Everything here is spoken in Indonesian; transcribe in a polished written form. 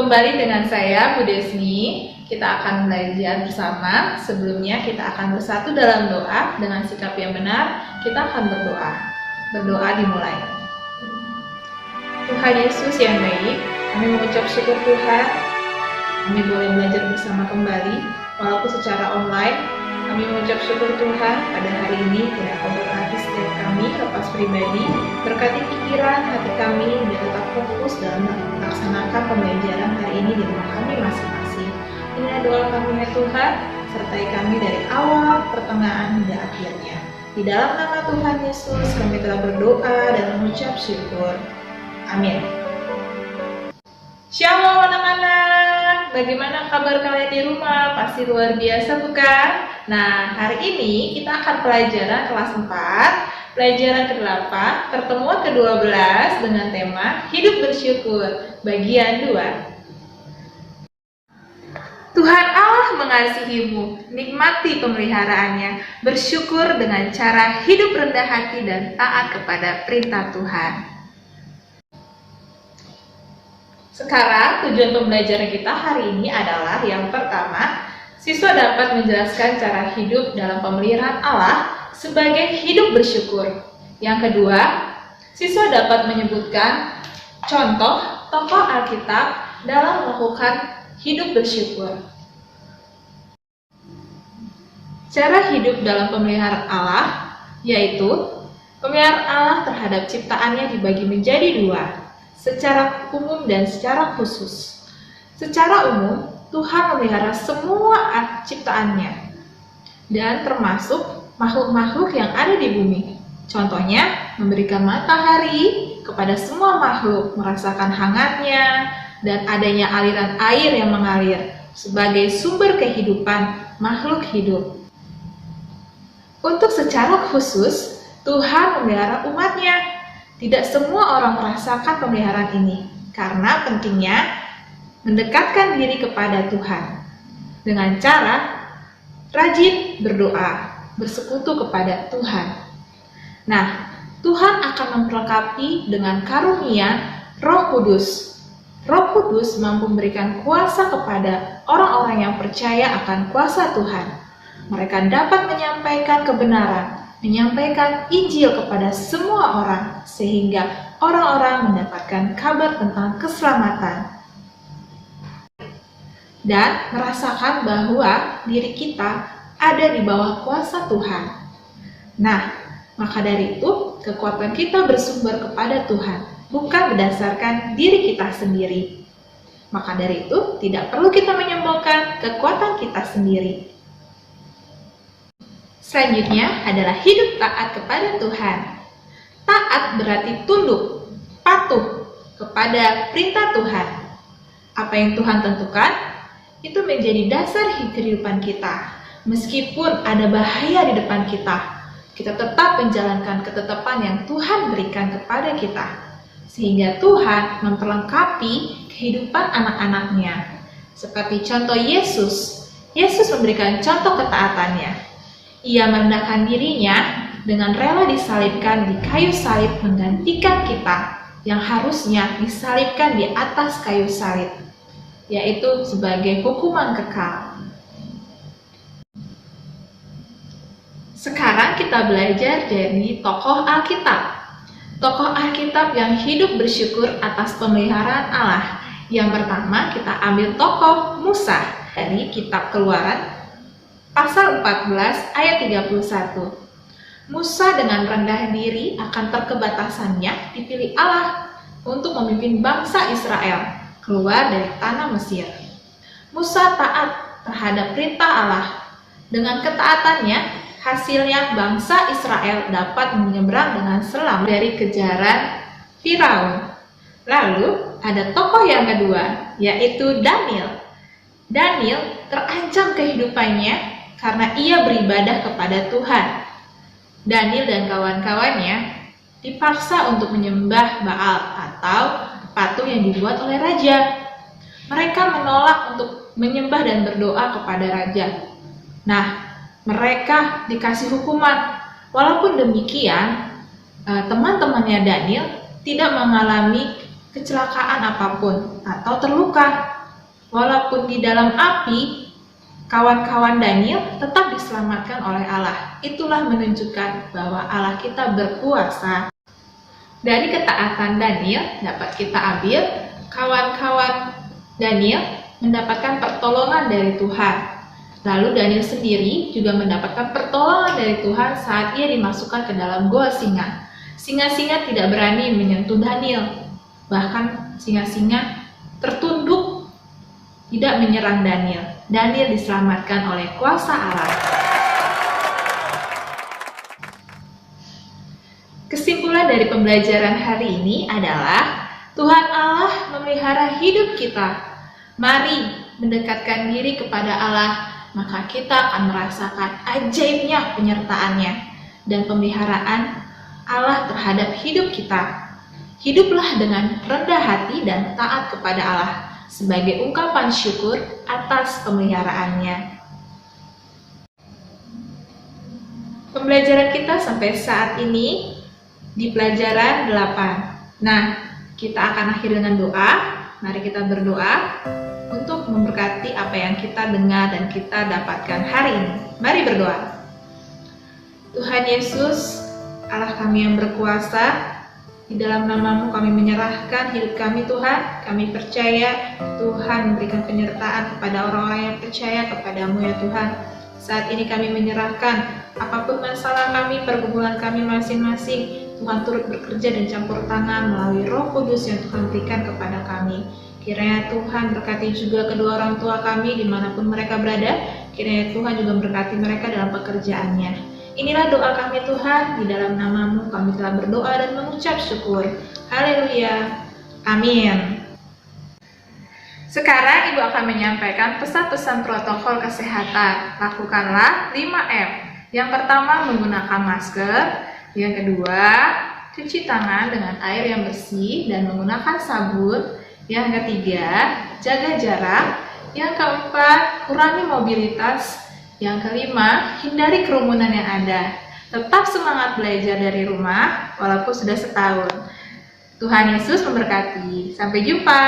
Kembali dengan saya, Bu Desni. Kita akan belajar bersama. Sebelumnya kita akan bersatu dalam doa. Dengan sikap yang benar, kita akan berdoa. Berdoa dimulai. Tuhan Yesus yang baik, kami mengucap syukur Tuhan. Kami boleh belajar bersama kembali, walaupun secara online. Kami mengucap syukur Tuhan pada hari ini. Kiranya Kau berkati setiap kami, lepas pribadi, berkati pikiran, hati kami, biar tetap fokus dalam melaksanakan pembelajaran hari ini di rumah kami masing-masing. Inilah doa kami ya Tuhan, sertai kami dari awal, pertengahan, hingga akhirnya. Di dalam nama Tuhan Yesus kami telah berdoa dan mengucap syukur. Amin. Shalom anak-anak, bagaimana kabar kalian di rumah? Pasti luar biasa bukan? Nah, hari ini kita akan pelajaran kelas 4, pelajaran ke-8, pertemuan ke-12 dengan tema Hidup Bersyukur, bagian 2. Tuhan Allah mengasihimu, nikmati pemeliharaannya, bersyukur dengan cara hidup rendah hati dan taat kepada perintah Tuhan. Sekarang tujuan pembelajaran kita hari ini adalah yang pertama, siswa dapat menjelaskan cara hidup dalam pemeliharaan Allah sebagai hidup bersyukur. Yang kedua, siswa dapat menyebutkan contoh tokoh Alkitab dalam melakukan hidup bersyukur. Cara hidup dalam pemeliharaan Allah yaitu pemeliharaan Allah terhadap ciptaannya dibagi menjadi dua, secara umum dan secara khusus. Secara umum, Tuhan memelihara semua ciptaannya dan termasuk makhluk-makhluk yang ada di bumi. Contohnya, memberikan matahari kepada semua makhluk, merasakan hangatnya dan adanya aliran air yang mengalir sebagai sumber kehidupan makhluk hidup. Untuk secara khusus, Tuhan memelihara umatnya. Tidak semua orang merasakan pemeliharaan ini karena pentingnya mendekatkan diri kepada Tuhan dengan cara rajin berdoa, bersekutu kepada Tuhan. Nah, Tuhan akan memperlengkapi dengan karunia Roh Kudus. Roh Kudus mampu memberikan kuasa kepada orang-orang yang percaya akan kuasa Tuhan. Mereka dapat menyampaikan kebenaran, menyampaikan Injil kepada semua orang, sehingga orang-orang mendapatkan kabar tentang keselamatan dan merasakan bahwa diri kita ada di bawah kuasa Tuhan. Nah, maka dari itu kekuatan kita bersumber kepada Tuhan, bukan berdasarkan diri kita sendiri. Maka dari itu tidak perlu kita menyombongkan kekuatan kita sendiri. Selanjutnya adalah hidup taat kepada Tuhan. Taat berarti tunduk, patuh kepada perintah Tuhan. Apa yang Tuhan tentukan, itu menjadi dasar kehidupan kita. Meskipun ada bahaya di depan kita, kita tetap menjalankan ketetapan yang Tuhan berikan kepada kita. Sehingga Tuhan memperlengkapi kehidupan anak-anaknya. Seperti contoh Yesus. Yesus memberikan contoh ketaatannya. Ia merendahkan dirinya dengan rela disalibkan di kayu salib menggantikan kita yang harusnya disalibkan di atas kayu salib, yaitu sebagai hukuman kekal. Sekarang kita belajar dari tokoh Alkitab. Tokoh Alkitab yang hidup bersyukur atas pemeliharaan Allah. Yang pertama kita ambil tokoh Musa dari kitab Keluaran Pasal 14 ayat 31. Musa dengan rendah diri akan terkebatasannya dipilih Allah untuk memimpin bangsa Israel keluar dari tanah Mesir. Musa taat terhadap perintah Allah. Dengan ketaatannya, hasilnya bangsa Israel dapat menyeberang dengan selamat dari kejaran Firaun. Lalu ada tokoh yang kedua, yaitu Daniel. Daniel terancam kehidupannya karena ia beribadah kepada Tuhan. Daniel dan kawan-kawannya dipaksa untuk menyembah Baal atau patung yang dibuat oleh raja. Mereka menolak untuk menyembah dan berdoa kepada raja. Nah, mereka dikasih hukuman. Walaupun demikian, teman-temannya Daniel tidak mengalami kecelakaan apapun atau terluka. Walaupun di dalam api, kawan-kawan Daniel tetap diselamatkan oleh Allah. Itulah menunjukkan bahwa Allah kita berkuasa. Dari ketaatan Daniel dapat kita ambil, kawan-kawan Daniel mendapatkan pertolongan dari Tuhan. Lalu Daniel sendiri juga mendapatkan pertolongan dari Tuhan saat ia dimasukkan ke dalam gua singa. Singa-singa tidak berani menyentuh Daniel. Bahkan singa-singa tertunduk tidak menyerang Daniel. Daniel diselamatkan oleh kuasa Allah. Kesimpulan dari pembelajaran hari ini adalah Tuhan Allah memelihara hidup kita. Mari mendekatkan diri kepada Allah, maka kita akan merasakan ajaibnya penyertaannya dan pemeliharaan Allah terhadap hidup kita. Hiduplah dengan rendah hati dan taat kepada Allah sebagai ungkapan syukur atas pemeliharaannya. Pembelajaran kita sampai saat ini di pelajaran 8. Nah, kita akan akhiri dengan doa. Mari kita berdoa untuk memberkati apa yang kita dengar dan kita dapatkan hari ini. Mari berdoa. Tuhan Yesus, Allah kami yang berkuasa, di dalam nama-Mu kami menyerahkan hidup kami Tuhan. Kami percaya Tuhan memberikan penyertaan kepada orang-orang yang percaya kepada-Mu ya Tuhan. Saat ini kami menyerahkan apapun masalah kami, pergumulan kami masing-masing. Tuhan turut bekerja dan campur tangan melalui Roh Kudus yang Tuhan berikan kepada kami. Kiranya Tuhan berkati juga kedua orang tua kami dimanapun mereka berada. Kiranya Tuhan juga berkati mereka dalam pekerjaannya. Inilah doa kami Tuhan, di dalam nama-Mu kami telah berdoa dan mengucap syukur. Haleluya. Amin. Sekarang Ibu akan menyampaikan pesan-pesan protokol kesehatan. Lakukanlah 5M. Yang pertama, menggunakan masker. Yang kedua, cuci tangan dengan air yang bersih dan menggunakan sabun. Yang ketiga, jaga jarak. Yang keempat, kurangi mobilitas. Yang kelima, hindari kerumunan yang ada. Tetap semangat belajar dari rumah walaupun sudah setahun. Tuhan Yesus memberkati. Sampai jumpa.